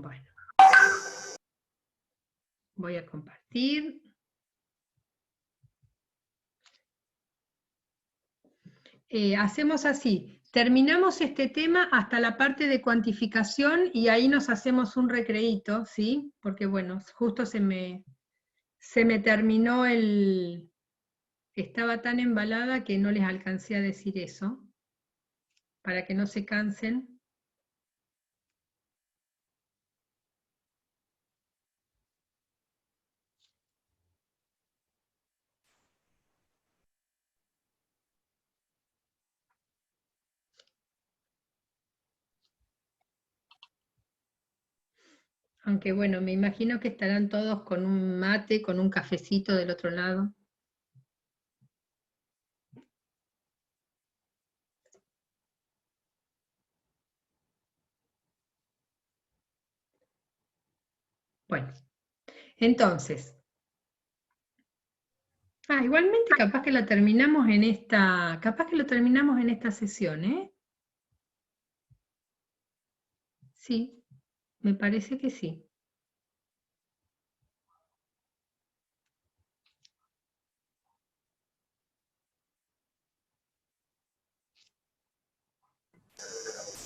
Bueno. Voy a compartir. Hacemos así. Terminamos este tema hasta la parte de cuantificación y ahí nos hacemos un recreíto, ¿sí? Porque bueno, justo se me terminó el... Estaba tan embalada que no les alcancé a decir eso, para que no se cansen. Aunque bueno, me imagino que estarán todos con un mate, con un cafecito del otro lado. Bueno, entonces... igualmente capaz que lo terminamos en esta... Capaz que lo terminamos en esta sesión, ¿eh? Sí, me parece que sí.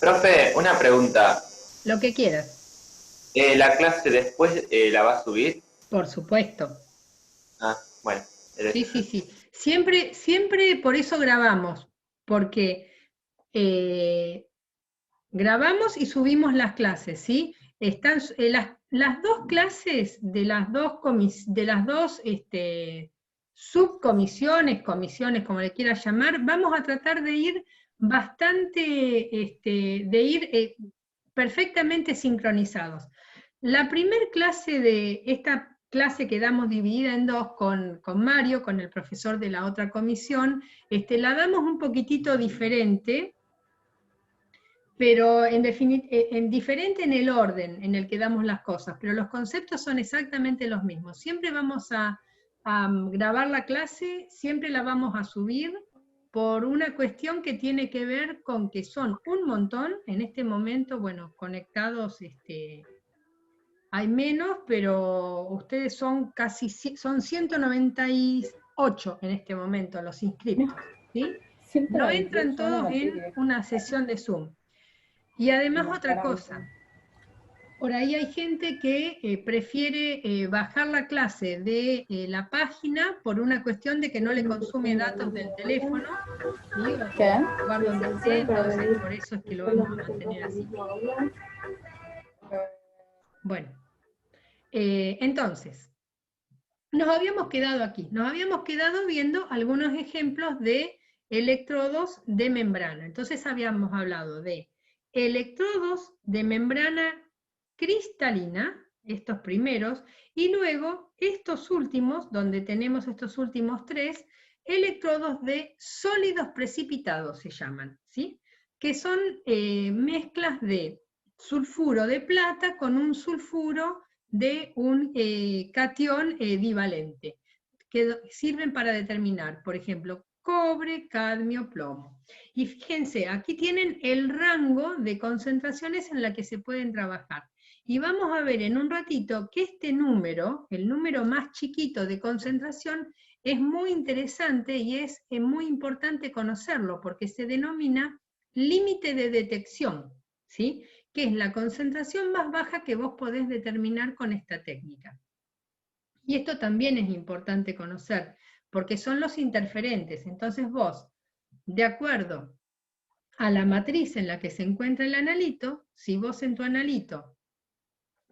Profe, una pregunta. Lo que quieras. ¿La clase después la va a subir? Por supuesto. Ah, bueno. Sí, sí, sí. Siempre por eso grabamos, porque grabamos y subimos las clases, ¿sí? Están las dos clases de las dos subcomisiones, comisiones, como le quieras llamar, vamos a tratar de ir perfectamente sincronizados. La primer clase de esta clase que damos dividida en dos con Mario, con el profesor de la otra comisión, la damos un poquitito diferente, pero diferente en el orden en el que damos las cosas, pero los conceptos son exactamente los mismos. Siempre vamos a grabar la clase, siempre la vamos a subir, por una cuestión que tiene que ver con que son un montón, en este momento, bueno, conectados, hay menos, pero ustedes son son 198 en este momento los inscriptos, ¿sí? No entran todos en una sesión de Zoom. Y además otra cosa, por ahí hay gente que prefiere bajar la clase de la página por una cuestión de que no le consume datos del teléfono, ¿sí? ¿Qué? Lugar donde esté, entonces por eso es que lo vamos a mantener así. Bueno, entonces, nos habíamos quedado aquí, nos habíamos quedado viendo algunos ejemplos de electrodos de membrana. Entonces habíamos hablado de electrodos de membrana cristalina, estos primeros, y luego estos últimos, donde tenemos estos últimos tres, electrodos de sólidos precipitados se llaman, ¿sí? Que son mezclas de sulfuro de plata con un sulfuro de un catión divalente, que sirven para determinar, por ejemplo, cobre, cadmio, plomo. Y fíjense, aquí tienen el rango de concentraciones en la que se pueden trabajar. Y vamos a ver en un ratito que este número, el número más chiquito de concentración, es muy interesante y es muy importante conocerlo, porque se denomina límite de detección, ¿sí? Que es la concentración más baja que vos podés determinar con esta técnica. Y esto también es importante conocer, porque son los interferentes. Entonces vos, de acuerdo a la matriz en la que se encuentra el analito, si vos en tu analito,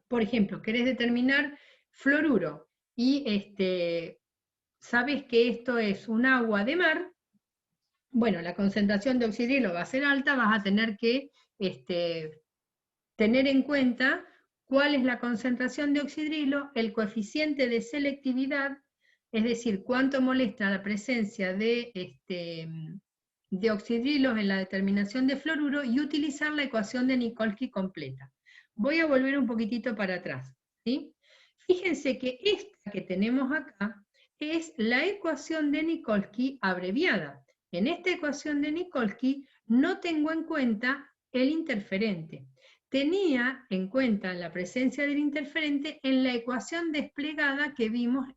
por ejemplo, querés determinar fluoruro y sabes que esto es un agua de mar, bueno, la concentración de oxidrilo va a ser alta, vas a tener que tener en cuenta cuál es la concentración de oxidrilo, el coeficiente de selectividad, es decir, cuánto molesta la presencia de oxidrilos en la determinación de fluoruro, y utilizar la ecuación de Nikolsky completa. Voy a volver un poquitito para atrás, ¿sí? Fíjense que esta que tenemos acá es la ecuación de Nikolsky abreviada. En esta ecuación de Nikolsky no tengo en cuenta el interferente. tenía en cuenta la presencia del interferente en la ecuación desplegada que vimos,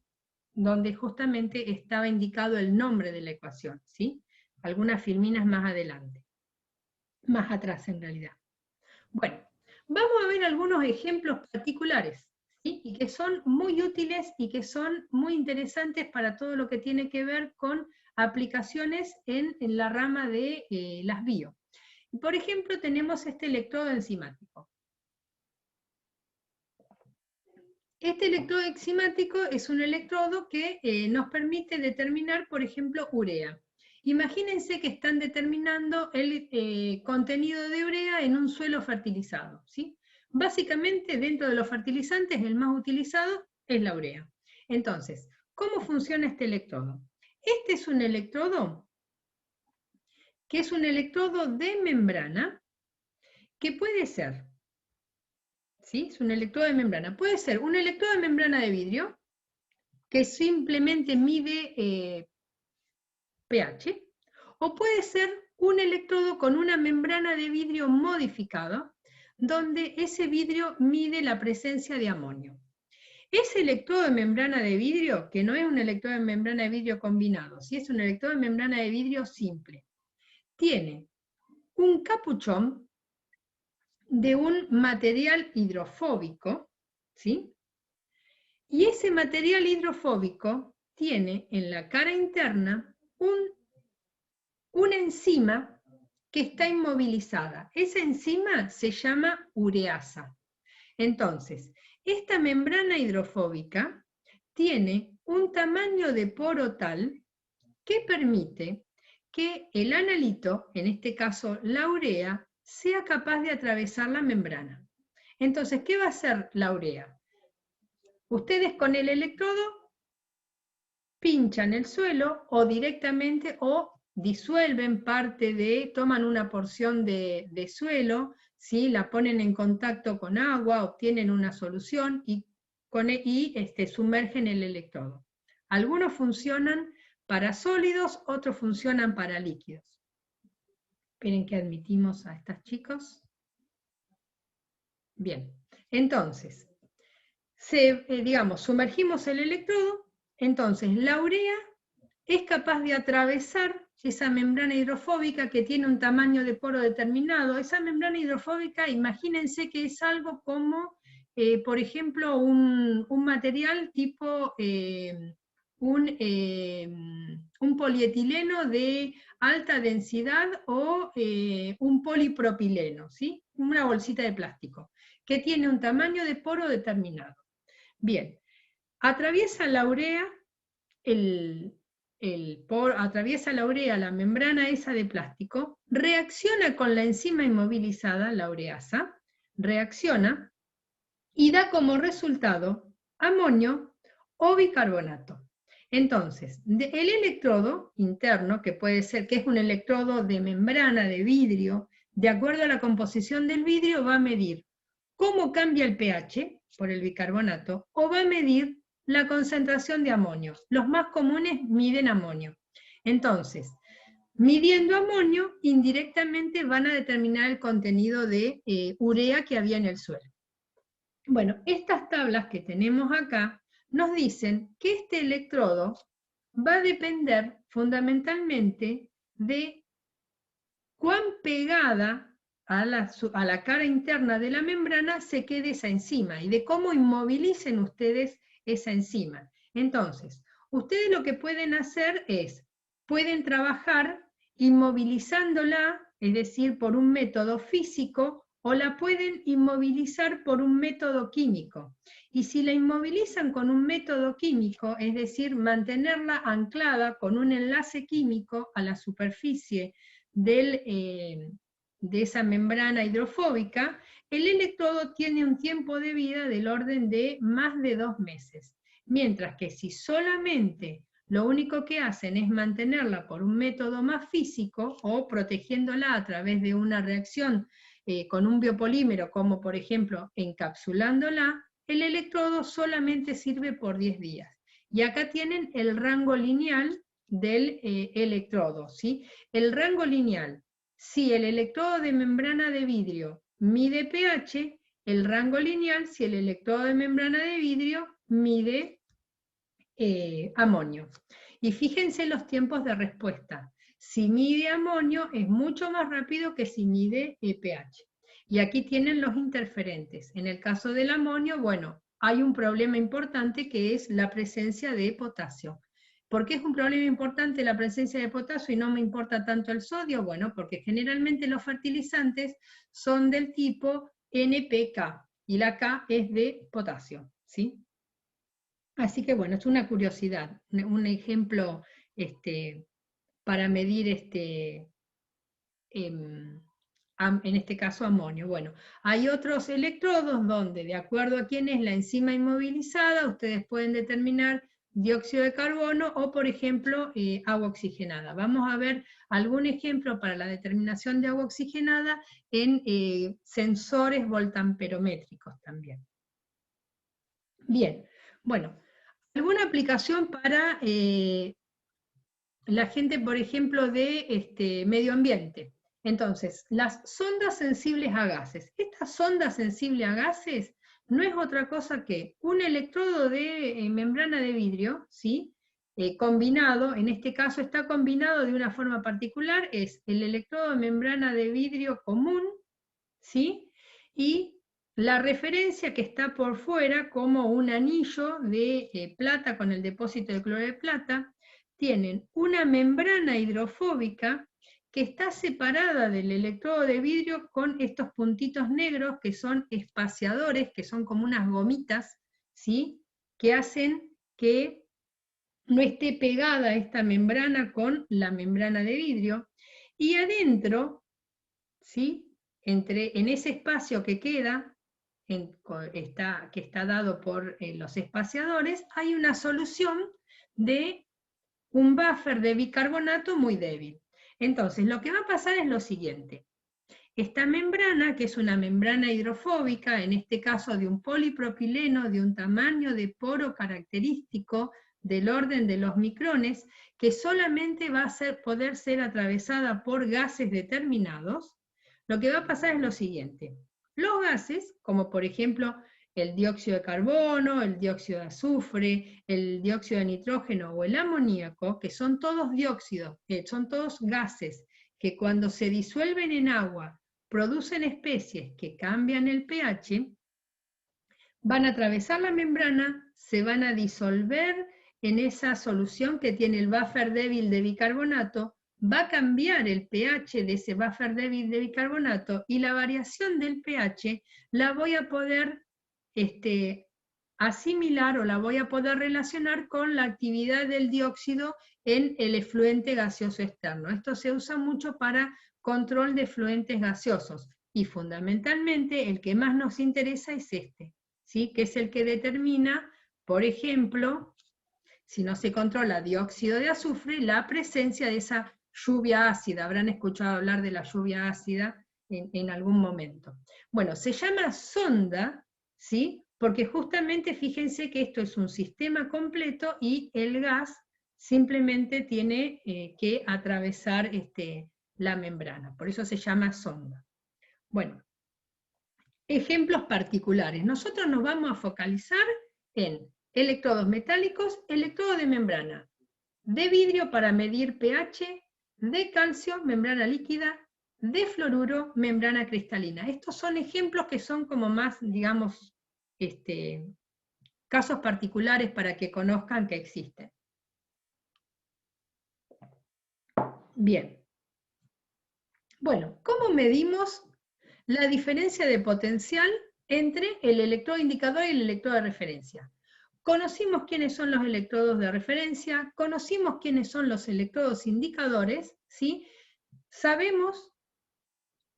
donde justamente estaba indicado el nombre de la ecuación, ¿sí? Algunas filminas más adelante, más atrás en realidad. Bueno, vamos a ver algunos ejemplos particulares, ¿sí? Y que son muy útiles y que son muy interesantes para todo lo que tiene que ver con aplicaciones en la rama de las bio. Por ejemplo, tenemos este electrodo enzimático. Este electrodo enzimático es un electrodo que nos permite determinar, por ejemplo, urea. Imagínense que están determinando el contenido de urea en un suelo fertilizado, ¿sí? Básicamente, dentro de los fertilizantes, el más utilizado es la urea. Entonces, ¿cómo funciona este electrodo? Este es un electrodo que es un electrodo de membrana que puede ser, ¿sí? Es un electrodo de membrana. Puede ser un electrodo de membrana de vidrio que simplemente mide pH, o puede ser un electrodo con una membrana de vidrio modificada, donde ese vidrio mide la presencia de amonio. Ese electrodo de membrana de vidrio, que no es un electrodo de membrana de vidrio combinado, si es un electrodo de membrana de vidrio simple, tiene un capuchón de un material hidrofóbico, ¿sí? Y ese material hidrofóbico tiene en la cara interna una enzima que está inmovilizada. Esa enzima se llama ureasa. Entonces, esta membrana hidrofóbica tiene un tamaño de poro tal que permite que el analito, en este caso la urea, sea capaz de atravesar la membrana. Entonces, ¿qué va a hacer la urea? Ustedes con el electrodo pinchan el suelo o directamente o disuelven parte de, toman una porción de suelo, ¿sí? La ponen en contacto con agua, obtienen una solución y sumergen el electrodo. Algunos funcionan para sólidos, otros funcionan para líquidos. Esperen que admitimos a estos chicos. Bien, entonces, sumergimos el electrodo, entonces la urea es capaz de atravesar esa membrana hidrofóbica que tiene un tamaño de poro determinado. Esa membrana hidrofóbica, imagínense que es algo como, por ejemplo, un material tipo un polietileno de alta densidad o un polipropileno, ¿sí? Una bolsita de plástico, que tiene un tamaño de poro determinado. Bien, atraviesa la urea atraviesa la urea, la membrana esa de plástico, reacciona con la enzima inmovilizada, la ureasa, reacciona y da como resultado amonio o bicarbonato. Entonces, el electrodo interno, que puede ser, que es un electrodo de membrana de vidrio, de acuerdo a la composición del vidrio, va a medir cómo cambia el pH por el bicarbonato, o va a medir la concentración de amonio. Los más comunes miden amonio. Entonces, midiendo amonio, indirectamente van a determinar el contenido de urea que había en el suelo. Bueno, estas tablas que tenemos acá nos dicen que este electrodo va a depender fundamentalmente de cuán pegada a la cara interna de la membrana se quede esa enzima y de cómo inmovilicen ustedes esa enzima. Entonces, ustedes lo que pueden hacer es, pueden trabajar inmovilizándola, es decir, por un método físico, o la pueden inmovilizar por un método químico. Y si la inmovilizan con un método químico, es decir, mantenerla anclada con un enlace químico a la superficie de esa membrana hidrofóbica, el electrodo tiene un tiempo de vida del orden de más de 2 meses. Mientras que si solamente lo único que hacen es mantenerla por un método más físico o protegiéndola a través de una reacción con un biopolímero, como por ejemplo encapsulándola, el electrodo solamente sirve por 10 días. Y acá tienen el rango lineal del electrodo, ¿sí? El rango lineal, si el electrodo de membrana de vidrio mide pH, el rango lineal si el electrodo de membrana de vidrio mide amonio. Y fíjense los tiempos de respuesta. Si mide amonio es mucho más rápido que si mide pH. Y aquí tienen los interferentes. En el caso del amonio, bueno, hay un problema importante que es la presencia de potasio. ¿Por qué es un problema importante la presencia de potasio y no me importa tanto el sodio? Bueno, porque generalmente los fertilizantes son del tipo NPK y la K es de potasio, ¿sí? Así que bueno, es una curiosidad, un ejemplo para medir en este caso amonio. Bueno, hay otros electrodos donde, de acuerdo a quién es la enzima inmovilizada, ustedes pueden determinar dióxido de carbono o, por ejemplo, agua oxigenada. Vamos a ver algún ejemplo para la determinación de agua oxigenada en sensores voltamperométricos también. Bien, bueno, alguna aplicación para la gente, por ejemplo, de medio ambiente. Entonces, las sondas sensibles a gases. Esta sonda sensible a gases no es otra cosa que un electrodo de membrana de vidrio, ¿sí? Combinado, en este caso está combinado de una forma particular, es el electrodo de membrana de vidrio común, ¿sí? Y la referencia que está por fuera como un anillo de plata con el depósito de cloruro de plata, tienen una membrana hidrofóbica que está separada del electrodo de vidrio con estos puntitos negros que son espaciadores, que son como unas gomitas, ¿sí? Que hacen que no esté pegada esta membrana con la membrana de vidrio. Y adentro, ¿sí? En ese espacio que queda, que está dado por los espaciadores, hay una solución de un buffer de bicarbonato muy débil. Entonces, lo que va a pasar es lo siguiente. Esta membrana, que es una membrana hidrofóbica, en este caso de un polipropileno de un tamaño de poro característico del orden de los micrones, que solamente va a poder ser atravesada por gases determinados, lo que va a pasar es lo siguiente. Los gases, como por ejemplo el dióxido de carbono, el dióxido de azufre, el dióxido de nitrógeno o el amoníaco, que son todos dióxidos, son todos gases, que cuando se disuelven en agua producen especies que cambian el pH, van a atravesar la membrana, se van a disolver en esa solución que tiene el buffer débil de bicarbonato, va a cambiar el pH de ese buffer débil de bicarbonato y la variación del pH la voy a poder asimilar o la voy a poder relacionar con la actividad del dióxido en el efluente gaseoso externo. Esto se usa mucho para control de efluentes gaseosos y fundamentalmente el que más nos interesa es este, ¿sí? Que es el que determina, por ejemplo, si no se controla dióxido de azufre, la presencia de esa lluvia ácida. Habrán escuchado hablar de la lluvia ácida en algún momento. Bueno, se llama sonda, ¿sí? Porque justamente fíjense que esto es un sistema completo y el gas simplemente tiene que atravesar la membrana. Por eso se llama sonda. Bueno, ejemplos particulares. Nosotros nos vamos a focalizar en electrodos metálicos, electrodo de membrana, de vidrio para medir pH, de calcio, membrana líquida, de fluoruro, membrana cristalina. Estos son ejemplos que son como más, digamos, casos particulares para que conozcan que existen. Bien. Bueno, ¿cómo medimos la diferencia de potencial entre el electrodo indicador y el electrodo de referencia? Conocimos quiénes son los electrodos de referencia, conocimos quiénes son los electrodos indicadores, ¿sí? Sabemos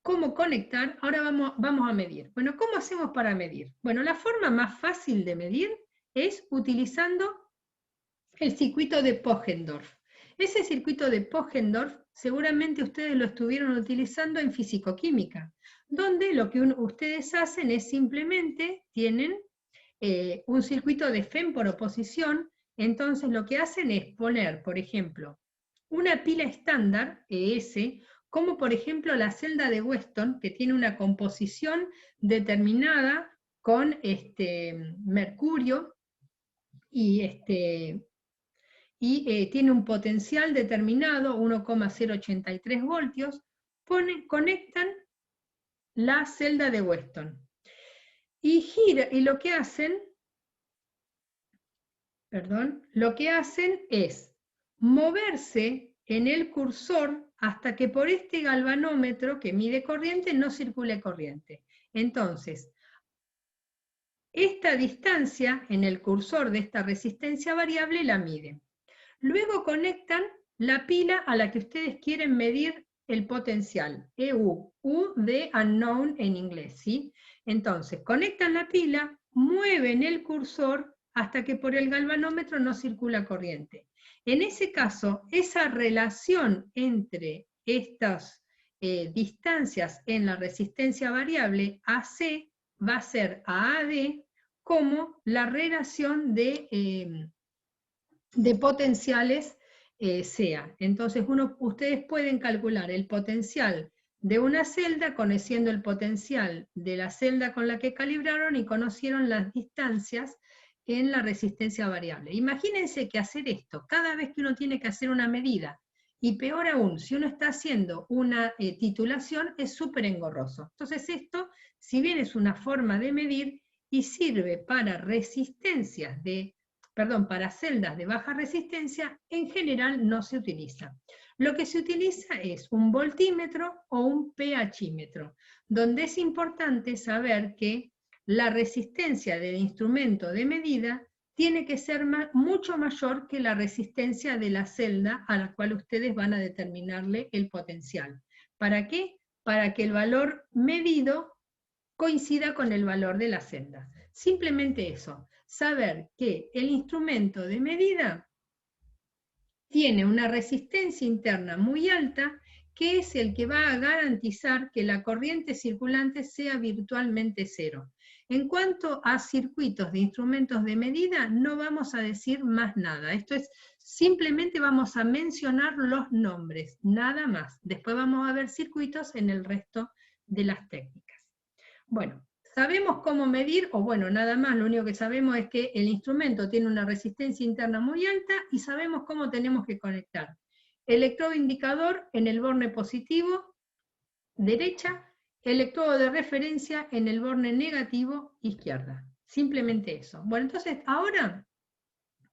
cómo conectar, ahora vamos a medir. Bueno, ¿cómo hacemos para medir? Bueno, la forma más fácil de medir es utilizando el circuito de Poggendorf. Ese circuito de Poggendorf seguramente ustedes lo estuvieron utilizando en fisicoquímica, donde lo que ustedes hacen es simplemente tienen un circuito de FEM por oposición, entonces lo que hacen es poner, por ejemplo, una pila estándar, ES, como por ejemplo la celda de Weston, que tiene una composición determinada con mercurio y tiene un potencial determinado, 1,083 voltios, conectan la celda de Weston. Y lo que hacen, es moverse en el cursor hasta que por este galvanómetro que mide corriente no circule corriente. Entonces, esta distancia en el cursor de esta resistencia variable la miden. Luego conectan la pila a la que ustedes quieren medir el potencial, EU, U de unknown en inglés, ¿sí? Entonces, conectan la pila, mueven el cursor hasta que por el galvanómetro no circula corriente. En ese caso, esa relación entre estas distancias en la resistencia variable, AC, va a ser a AD como la relación de potenciales sea. Entonces ustedes pueden calcular el potencial de una celda conociendo el potencial de la celda con la que calibraron y conocieron las distancias en la resistencia variable. Imagínense que hacer esto, cada vez que uno tiene que hacer una medida, y peor aún, si uno está haciendo una titulación, es súper engorroso. Entonces esto, si bien es una forma de medir y sirve para para celdas de baja resistencia, en general no se utiliza. Lo que se utiliza es un voltímetro o un pHímetro, donde es importante saber que la resistencia del instrumento de medida tiene que ser mucho mayor que la resistencia de la celda a la cual ustedes van a determinarle el potencial. ¿Para qué? Para que el valor medido coincida con el valor de la celda. Simplemente eso, saber que el instrumento de medida tiene una resistencia interna muy alta, que es el que va a garantizar que la corriente circulante sea virtualmente cero. En cuanto a circuitos de instrumentos de medida, no vamos a decir más nada. Esto es, simplemente vamos a mencionar los nombres, nada más. Después vamos a ver circuitos en el resto de las técnicas. Bueno, sabemos cómo medir, o bueno, nada más, lo único que sabemos es que el instrumento tiene una resistencia interna muy alta y sabemos cómo tenemos que conectar. Electrodo indicador en el borne positivo, derecha, electrodo de referencia en el borne negativo, izquierda. Simplemente eso. Bueno, entonces ahora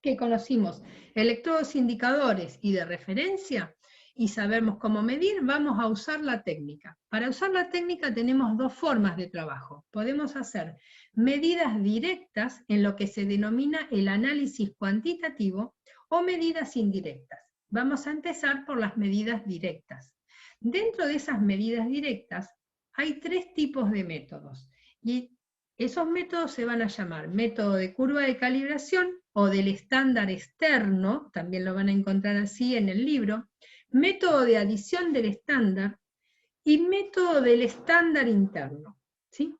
que conocimos electrodos indicadores y de referencia, y sabemos cómo medir, vamos a usar la técnica. Para usar la técnica tenemos dos formas de trabajo. Podemos hacer medidas directas en lo que se denomina el análisis cuantitativo o medidas indirectas. Vamos a empezar por las medidas directas. Dentro de esas medidas directas hay tres tipos de métodos. Y esos métodos se van a llamar método de curva de calibración o del estándar externo, también lo van a encontrar así en el libro, método de adición del estándar y método del estándar interno, ¿sí?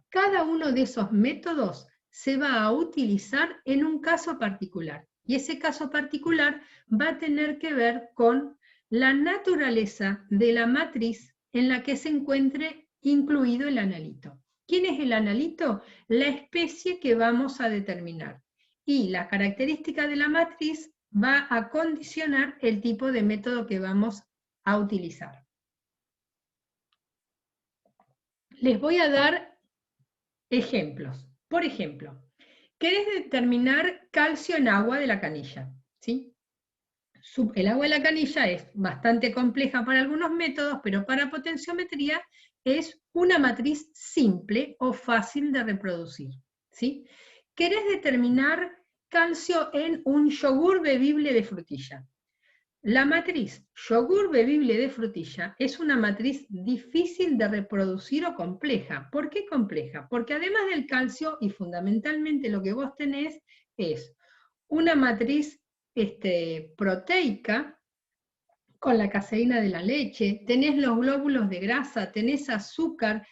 Cada uno de esos métodos se va a utilizar en un caso particular, y ese caso particular va a tener que ver con la naturaleza de la matriz en la que se encuentre incluido el analito. ¿Quién es el analito? La especie que vamos a determinar. Y la característica de la matriz va a condicionar el tipo de método que vamos a utilizar. Les voy a dar ejemplos. Por ejemplo, ¿querés determinar calcio en agua de la canilla? ¿Sí? El agua de la canilla es bastante compleja para algunos métodos, pero para potenciometría es una matriz simple o fácil de reproducir. ¿Sí? ¿Querés determinar calcio en un yogur bebible de frutilla? La matriz yogur bebible de frutilla es una matriz difícil de reproducir o compleja. ¿Por qué compleja? Porque además del calcio, y fundamentalmente lo que vos tenés es una matriz proteica con la caseína de la leche, tenés los glóbulos de grasa, tenés azúcar,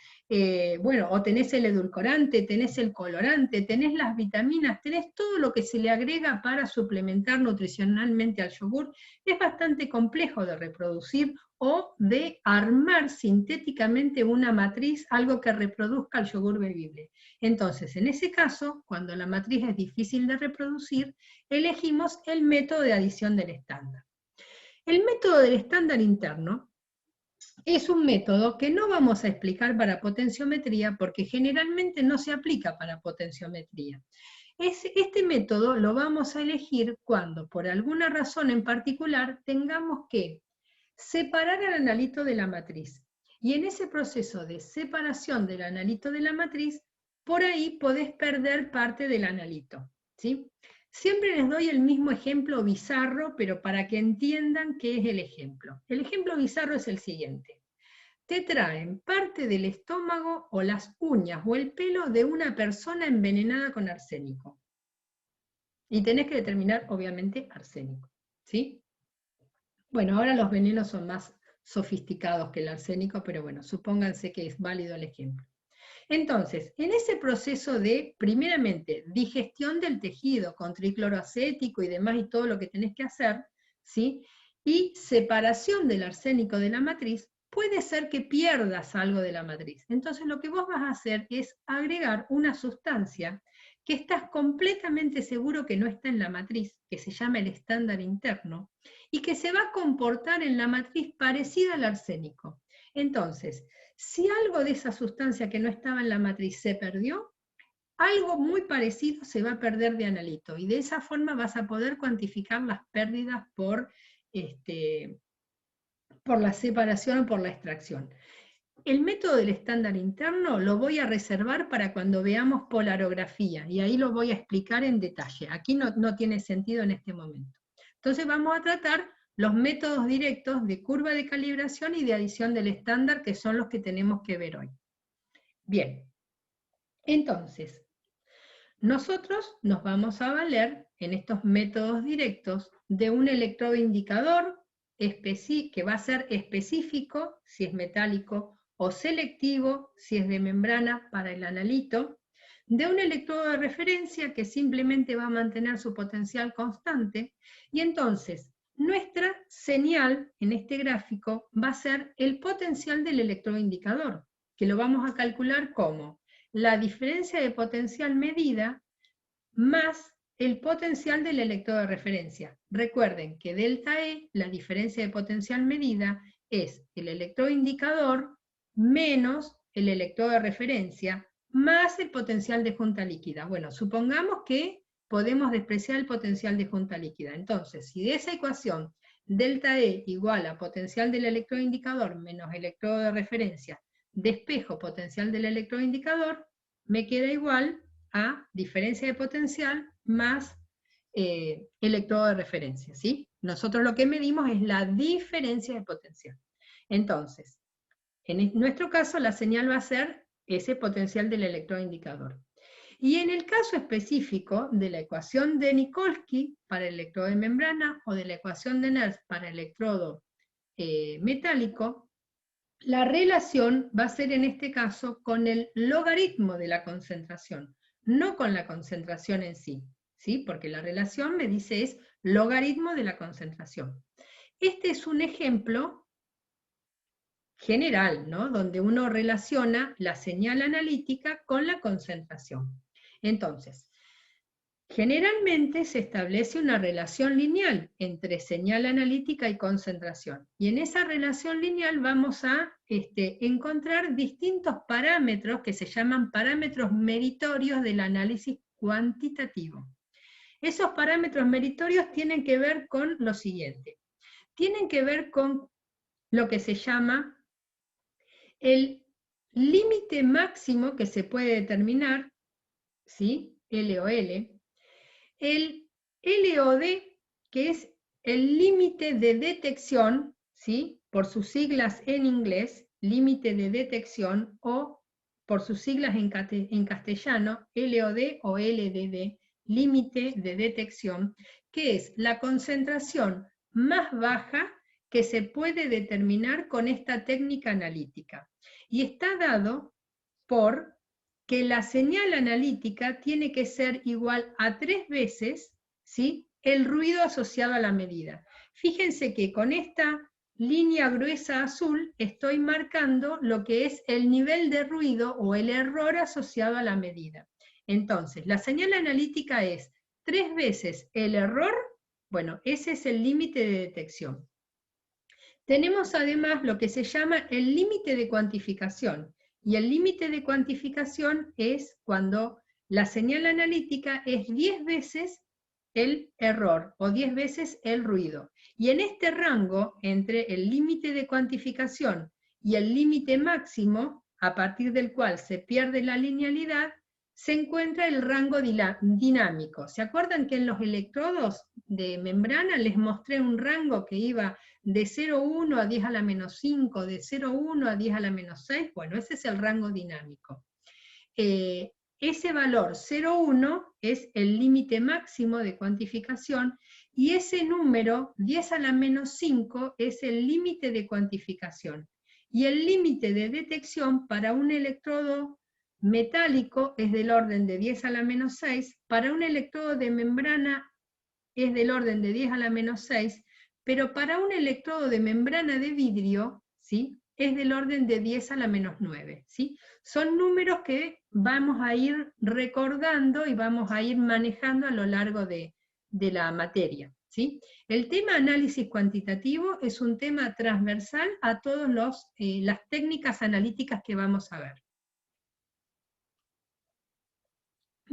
bueno, o tenés el edulcorante, tenés el colorante, tenés las vitaminas, tenés todo lo que se le agrega para suplementar nutricionalmente al yogur. Es bastante complejo de reproducir o de armar sintéticamente una matriz, algo que reproduzca el yogur bebible. Entonces, en ese caso, cuando la matriz es difícil de reproducir, elegimos el método de adición del estándar. El método del estándar interno es un método que no vamos a explicar para potenciometría porque generalmente no se aplica para potenciometría. Este método lo vamos a elegir cuando, por alguna razón en particular, tengamos que separar al analito de la matriz. Y en ese proceso de separación del analito de la matriz, por ahí podés perder parte del analito, ¿sí? Siempre les doy el mismo ejemplo bizarro, pero para que entiendan qué es el ejemplo. El ejemplo bizarro es el siguiente. Te traen parte del estómago o las uñas o el pelo de una persona envenenada con arsénico. Y tenés que determinar, obviamente, arsénico, ¿sí? Bueno, ahora los venenos son más sofisticados que el arsénico, pero bueno, supónganse que es válido el ejemplo. Entonces, en ese proceso de, primeramente, digestión del tejido con tricloroacético y demás y todo lo que tenés que hacer, ¿sí? Y separación del arsénico de la matriz, puede ser que pierdas algo de la matriz. Entonces, lo que vos vas a hacer es agregar una sustancia que estás completamente seguro que no está en la matriz, que se llama el estándar interno, y que se va a comportar en la matriz parecida al arsénico. Entonces, si algo de esa sustancia que no estaba en la matriz se perdió, algo muy parecido se va a perder de analito, y de esa forma vas a poder cuantificar las pérdidas por la separación o por la extracción. El método del estándar interno lo voy a reservar para cuando veamos polarografía, y ahí lo voy a explicar en detalle. Aquí no tiene sentido en este momento. Entonces vamos a tratar los métodos directos de curva de calibración y de adición del estándar, que son los que tenemos que ver hoy. Bien, entonces, nosotros nos vamos a valer en estos métodos directos de un electrodo indicador que va a ser específico, si es metálico, o selectivo, si es de membrana para el analito, de un electrodo de referencia que simplemente va a mantener su potencial constante, y entonces nuestra señal en este gráfico va a ser el potencial del electrodo indicador, que lo vamos a calcular como la diferencia de potencial medida más el potencial del electrodo de referencia. Recuerden que delta E, la diferencia de potencial medida, es el electrodo indicador menos el electrodo de referencia más el potencial de junta líquida. Bueno, supongamos que podemos despreciar el potencial de junta líquida. Entonces, si de esa ecuación delta E igual a potencial del electrodo indicador menos electrodo de referencia, despejo potencial del electrodo indicador, me queda igual a diferencia de potencial más electrodo de referencia, ¿sí? Nosotros lo que medimos es la diferencia de potencial. Entonces, en nuestro caso la señal va a ser ese potencial del electrodo indicador. Y en el caso específico de la ecuación de Nikolsky para el electrodo de membrana o de la ecuación de Nernst para el electrodo metálico, la relación va a ser en este caso con el logaritmo de la concentración, no con la concentración en sí, ¿sí? Porque la relación me dice es logaritmo de la concentración. Este es un ejemplo general, ¿no? Donde uno relaciona la señal analítica con la concentración. Entonces, generalmente se establece una relación lineal entre señal analítica y concentración. Y en esa relación lineal vamos a encontrar distintos parámetros que se llaman parámetros meritorios del análisis cuantitativo. Esos parámetros meritorios tienen que ver con lo siguiente. Tienen que ver con lo que se llama el límite máximo que se puede determinar, ¿sí? LOL. El LOD, que es el límite de detección, ¿sí? Por sus siglas en inglés, límite de detección, o por sus siglas en castellano, LOD o LDD, límite de detección, que es la concentración más baja que se puede determinar con esta técnica analítica. Y está dado por que la señal analítica tiene que ser igual a 3 veces, ¿sí?, el ruido asociado a la medida. Fíjense que con esta línea gruesa azul estoy marcando lo que es el nivel de ruido o el error asociado a la medida. Entonces, la señal analítica es 3 veces el error, bueno, ese es el límite de detección. Tenemos además lo que se llama el límite de cuantificación, y el límite de cuantificación es cuando la señal analítica es 10 veces el error o 10 veces el ruido. Y en este rango, entre el límite de cuantificación y el límite máximo, a partir del cual se pierde la linealidad, se encuentra el rango dinámico. ¿Se acuerdan que en los electrodos de membrana les mostré un rango que iba de 0,1 a 10 a la menos 5, de 0,1 a 10 a la menos 6? Bueno, ese es el rango dinámico. Ese valor 0,1 es el límite máximo de cuantificación, y ese número 10 a la menos 5 es el límite de cuantificación. Y el límite de detección para un electrodo metálico es del orden de 10 a la menos 6, para un electrodo de membrana es del orden de 10 a la menos 6, pero para un electrodo de membrana de vidrio, ¿sí?, es del orden de 10 a la menos 9, ¿sí? Son números que vamos a ir recordando y vamos a ir manejando a lo largo de la materia, ¿sí? El tema análisis cuantitativo es un tema transversal a todas las técnicas analíticas que vamos a ver.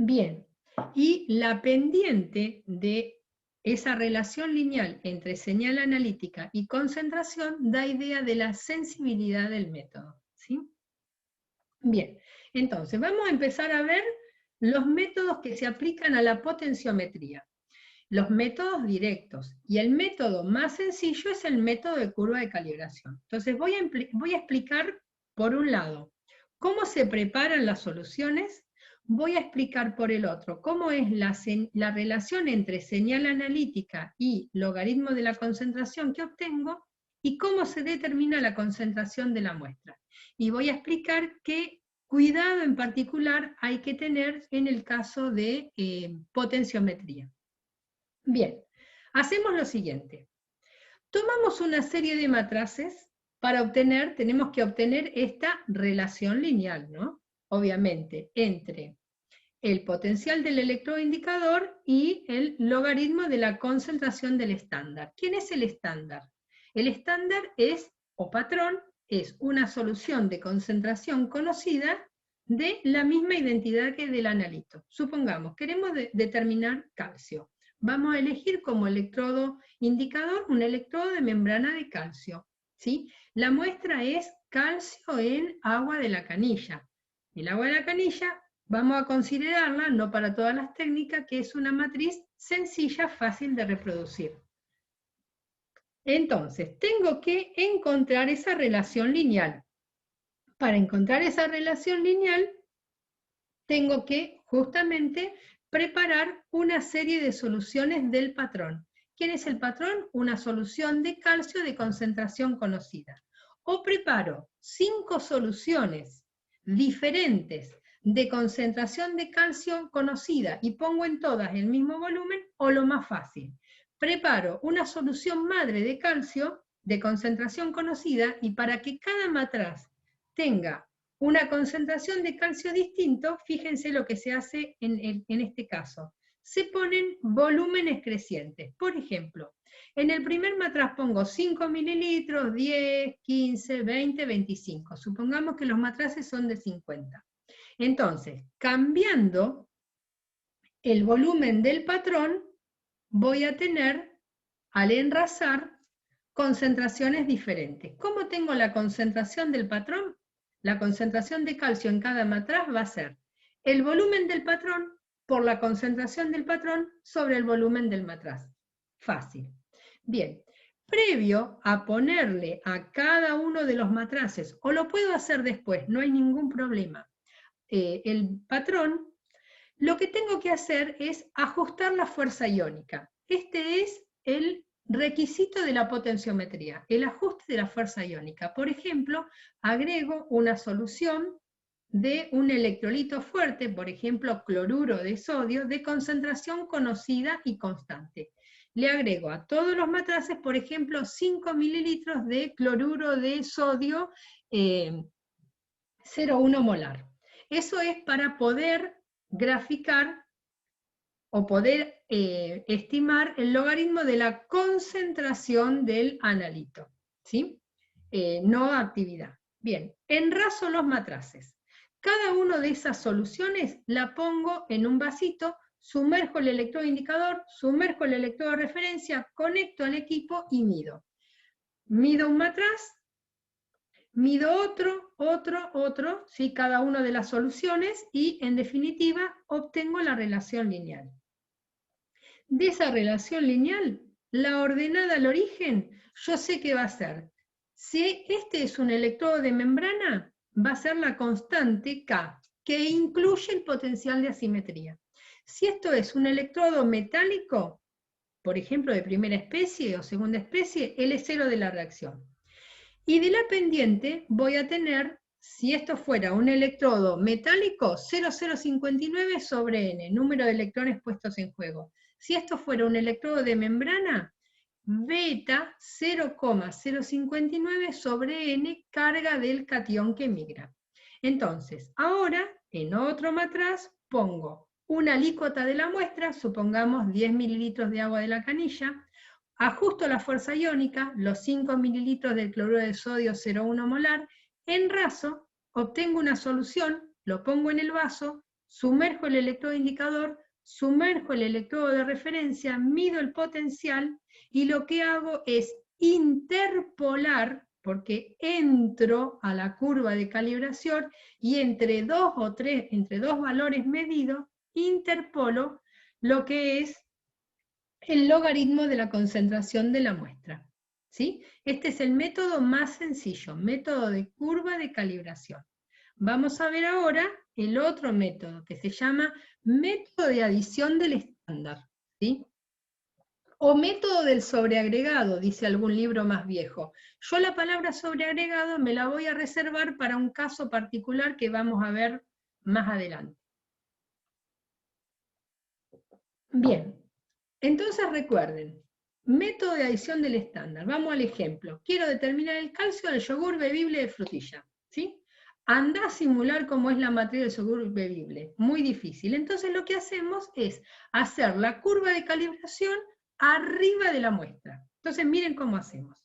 Bien, y la pendiente de esa relación lineal entre señal analítica y concentración da idea de la sensibilidad del método, ¿sí? Bien, entonces vamos a empezar a ver los métodos que se aplican a la potenciometría, los métodos directos, y el método más sencillo es el método de curva de calibración. Entonces voy a explicar, por un lado, cómo se preparan las soluciones. Voy a explicar por el otro cómo es la relación entre señal analítica y logaritmo de la concentración que obtengo, y cómo se determina la concentración de la muestra. Y voy a explicar qué cuidado en particular hay que tener en el caso de potenciometría. Bien, hacemos lo siguiente. Tomamos una serie de matrices para obtener, tenemos que obtener esta relación lineal, ¿no? Obviamente, entre el potencial del electrodo indicador y el logaritmo de la concentración del estándar. ¿Quién es el estándar? El estándar es, o patrón, es una solución de concentración conocida de la misma identidad que del analito. Supongamos, queremos determinar calcio. Vamos a elegir como electrodo indicador un electrodo de membrana de calcio, ¿sí? La muestra es calcio en agua de la canilla. El agua de la canilla, vamos a considerarla, no para todas las técnicas, que es una matriz sencilla, fácil de reproducir. Entonces, tengo que encontrar esa relación lineal. Para encontrar esa relación lineal, tengo que justamente preparar una serie de soluciones del patrón. ¿Quién es el patrón? Una solución de calcio de concentración conocida. O preparo 5 soluciones diferentes de concentración de calcio conocida y pongo en todas el mismo volumen, o lo más fácil, preparo una solución madre de calcio de concentración conocida, y para que cada matraz tenga una concentración de calcio distinto, fíjense lo que se hace en este caso. Se ponen volúmenes crecientes. Por ejemplo, en el primer matraz pongo 5 mililitros, 10, 15, 20, 25. Supongamos que los matraces son de 50. Entonces, cambiando el volumen del patrón, voy a tener, al enrasar, concentraciones diferentes. ¿Cómo tengo la concentración del patrón? La concentración de calcio en cada matraz va a ser el volumen del patrón por la concentración del patrón sobre el volumen del matraz. Fácil. Bien, previo a ponerle a cada uno de los matraces, o lo puedo hacer después, no hay ningún problema, el patrón, lo que tengo que hacer es ajustar la fuerza iónica. Este es el requisito de la potenciometría, el ajuste de la fuerza iónica. Por ejemplo, agrego una solución de un electrolito fuerte, por ejemplo, cloruro de sodio, de concentración conocida y constante. Le agrego a todos los matraces, por ejemplo, 5 mililitros de cloruro de sodio 0,1 molar. Eso es para poder graficar o poder estimar el logaritmo de la concentración del analito, ¿sí? No actividad. Bien, enraso los matraces. Cada una de esas soluciones la pongo en un vasito, sumerjo el electrodo indicador, sumerjo el electrodo de referencia, conecto al equipo y mido. Mido un matraz, mido otro, ¿sí? Cada una de las soluciones y en definitiva obtengo la relación lineal. De esa relación lineal, la ordenada al origen, yo sé que va a ser, si este es un electrodo de membrana, va a ser la constante K, que incluye el potencial de asimetría. Si esto es un electrodo metálico, por ejemplo de primera especie o segunda especie, L0 de la reacción. Y de la pendiente voy a tener, si esto fuera un electrodo metálico, 0,059 sobre N, número de electrones puestos en juego. Si esto fuera un electrodo de membrana, beta 0,059 sobre N, carga del catión que migra. Entonces, ahora, en otro matraz, pongo una alícuota de la muestra, supongamos 10 mililitros de agua de la canilla, ajusto la fuerza iónica, los 5 mililitros del cloruro de sodio 0,1 molar, enraso, obtengo una solución, lo pongo en el vaso, sumerjo el electrodo indicador, sumerjo el electrodo de referencia, mido el potencial y lo que hago es interpolar, porque entro a la curva de calibración y entre dos valores medidos, interpolo lo que es el logaritmo de la concentración de la muestra. ¿Sí? Este es el método más sencillo, método de curva de calibración. Vamos a ver ahora el otro método, que se llama método de adición del estándar, ¿sí? O método del sobreagregado, dice algún libro más viejo. Yo la palabra sobreagregado me la voy a reservar para un caso particular que vamos a ver más adelante. Bien. Entonces recuerden, método de adición del estándar. Vamos al ejemplo. Quiero determinar el calcio del yogur bebible de frutilla. ¿Sí? Anda a simular cómo es la matriz del yogur bebible. Muy difícil. Entonces lo que hacemos es hacer la curva de calibración arriba de la muestra. Entonces miren cómo hacemos.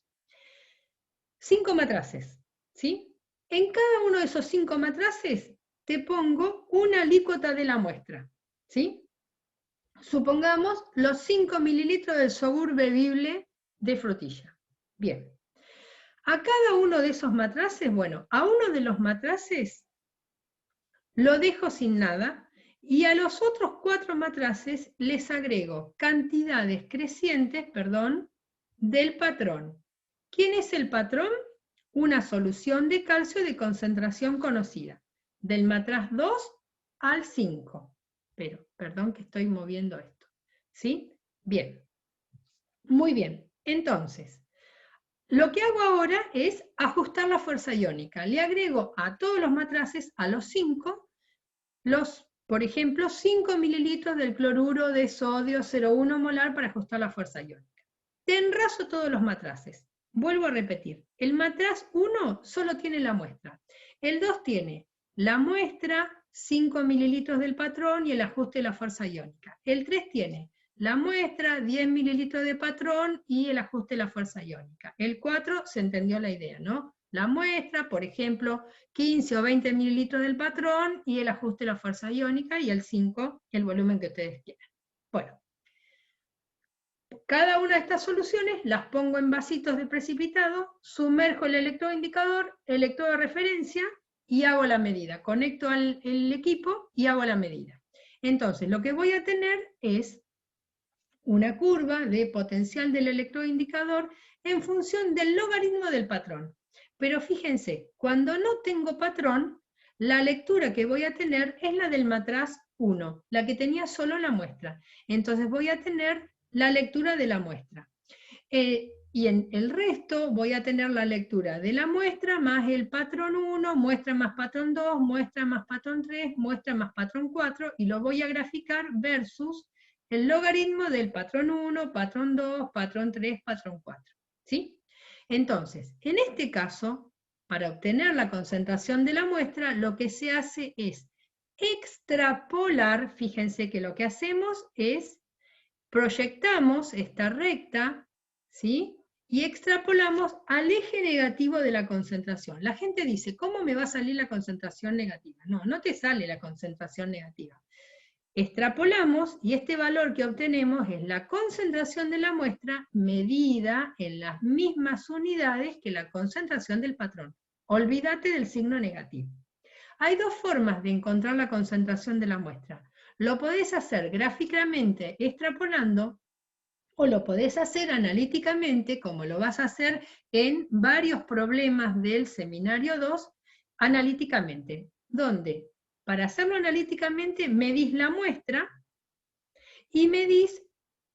5 matraces. ¿Sí? En cada uno de esos 5 matraces te pongo una alícuota de la muestra. ¿Sí? Supongamos los 5 mililitros del yogur bebible de frutilla. Bien. A cada uno de esos matraces, bueno, a uno de los matraces lo dejo sin nada y a los otros 4 matraces les agrego cantidades crecientes, del patrón. ¿Quién es el patrón? Una solución de calcio de concentración conocida, del matraz 2 al 5. Pero, perdón que estoy moviendo esto. ¿Sí? Bien. Muy bien. Entonces, lo que hago ahora es ajustar la fuerza iónica. Le agrego a todos los matraces, a los 5, por ejemplo, 5 mililitros del cloruro de sodio 0,1 molar para ajustar la fuerza iónica. Te enraso todos los matraces. Vuelvo a repetir. El matraz 1 solo tiene la muestra. El 2 tiene la muestra, 5 mililitros del patrón y el ajuste de la fuerza iónica. El 3 tiene la muestra, 10 mililitros de patrón y el ajuste de la fuerza iónica. El 4 se entendió la idea, ¿no? La muestra, por ejemplo, 15 o 20 mililitros del patrón y el ajuste de la fuerza iónica, y el 5, el volumen que ustedes quieran. Bueno, cada una de estas soluciones las pongo en vasitos de precipitado, sumerjo el electrodo indicador, electrodo de referencia, y hago la medida. Conecto el equipo y hago la medida. Entonces, lo que voy a tener es una curva de potencial del electrodo indicador en función del logaritmo del patrón. Pero fíjense, cuando no tengo patrón, la lectura que voy a tener es la del matraz 1, la que tenía solo la muestra. Entonces voy a tener la lectura de la muestra. Y en el resto voy a tener la lectura de la muestra más el patrón 1, muestra más patrón 2, muestra más patrón 3, muestra más patrón 4, y lo voy a graficar versus el logaritmo del patrón 1, patrón 2, patrón 3, patrón 4. ¿Sí? Entonces, en este caso, para obtener la concentración de la muestra, lo que se hace es extrapolar. Fíjense que lo que hacemos es proyectamos esta recta, ¿sí? Y extrapolamos al eje negativo de la concentración. La gente dice, ¿cómo me va a salir la concentración negativa? No, no te sale la concentración negativa. Extrapolamos y este valor que obtenemos es la concentración de la muestra medida en las mismas unidades que la concentración del patrón. Olvídate del signo negativo. Hay dos formas de encontrar la concentración de la muestra. Lo podés hacer gráficamente extrapolando, o lo podés hacer analíticamente, como lo vas a hacer en varios problemas del seminario 2, analíticamente, donde para hacerlo analíticamente medís la muestra y medís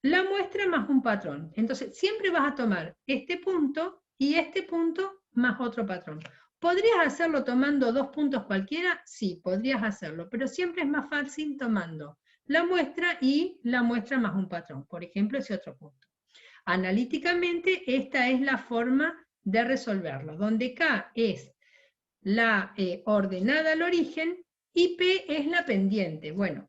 la muestra más un patrón. Entonces siempre vas a tomar este punto y este punto más otro patrón. ¿Podrías hacerlo tomando 2 puntos cualquiera? Sí, podrías hacerlo, pero siempre es más fácil tomando la muestra y la muestra más un patrón, por ejemplo, ese otro punto. Analíticamente, esta es la forma de resolverlo, donde K es la ordenada al origen y P es la pendiente. Bueno,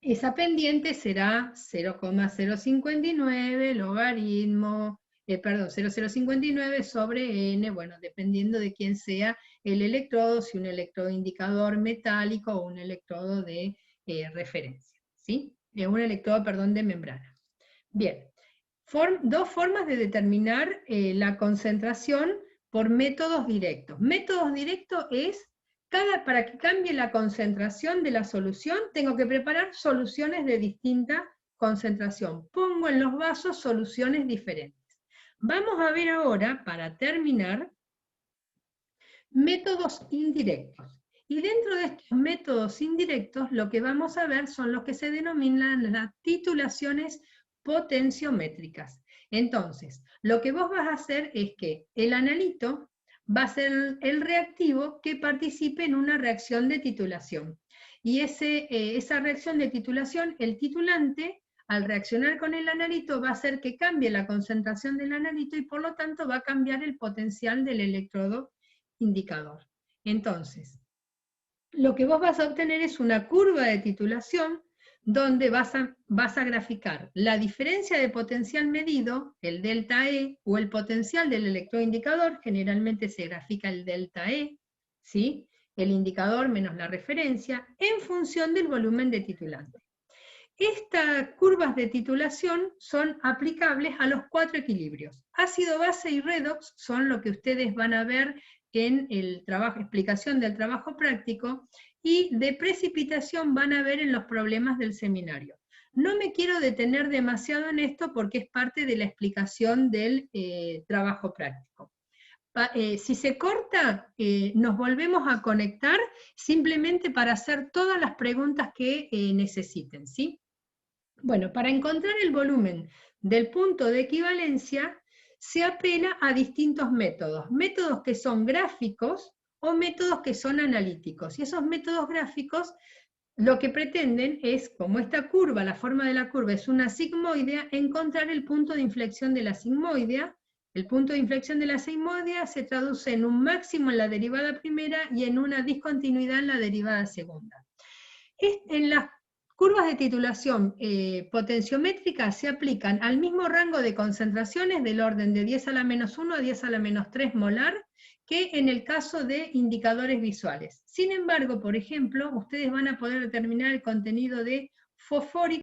esa pendiente será 0,059 logaritmo, 0,059 sobre n, bueno, dependiendo de quién sea el electrodo, si un electrodo indicador metálico o un electrodo de referencia, ¿sí? Un electrodo, perdón, de membrana. Bien, dos formas de determinar la concentración por métodos directos. Métodos directos es, para que cambie la concentración de la solución, tengo que preparar soluciones de distinta concentración. Pongo en los vasos soluciones diferentes. Vamos a ver ahora, para terminar, métodos indirectos. Y dentro de estos métodos indirectos, lo que vamos a ver son los que se denominan las titulaciones potenciométricas. Entonces, lo que vos vas a hacer es que el analito va a ser el reactivo que participe en una reacción de titulación. Y esa reacción de titulación, el titulante, al reaccionar con el analito, va a hacer que cambie la concentración del analito y por lo tanto va a cambiar el potencial del electrodo indicador. Entonces, lo que vos vas a obtener es una curva de titulación donde vas a graficar la diferencia de potencial medido, el delta E, o el potencial del electrodo indicador, generalmente se grafica el delta E, ¿sí? El indicador menos la referencia, en función del volumen de titulante. Estas curvas de titulación son aplicables a los 4 equilibrios. Ácido, base y redox son lo que ustedes van a ver en el trabajo, explicación del trabajo práctico, y de precipitación van a ver en los problemas del seminario. No me quiero detener demasiado en esto porque es parte de la explicación del trabajo práctico. Si se corta, nos volvemos a conectar simplemente para hacer todas las preguntas que necesiten, ¿sí? Bueno, para encontrar el volumen del punto de equivalencia, se apela a distintos métodos. Métodos que son gráficos o métodos que son analíticos. Y esos métodos gráficos lo que pretenden es, como esta curva, la forma de la curva es una sigmoidea, encontrar el punto de inflexión de la sigmoidea. El punto de inflexión de la sigmoidea se traduce en un máximo en la derivada primera y en una discontinuidad en la derivada segunda. En las curvas de titulación potenciométrica se aplican al mismo rango de concentraciones del orden de 10 a la menos 1 a 10 a la menos 3 molar que en el caso de indicadores visuales. Sin embargo, por ejemplo, ustedes van a poder determinar el contenido de fosfórico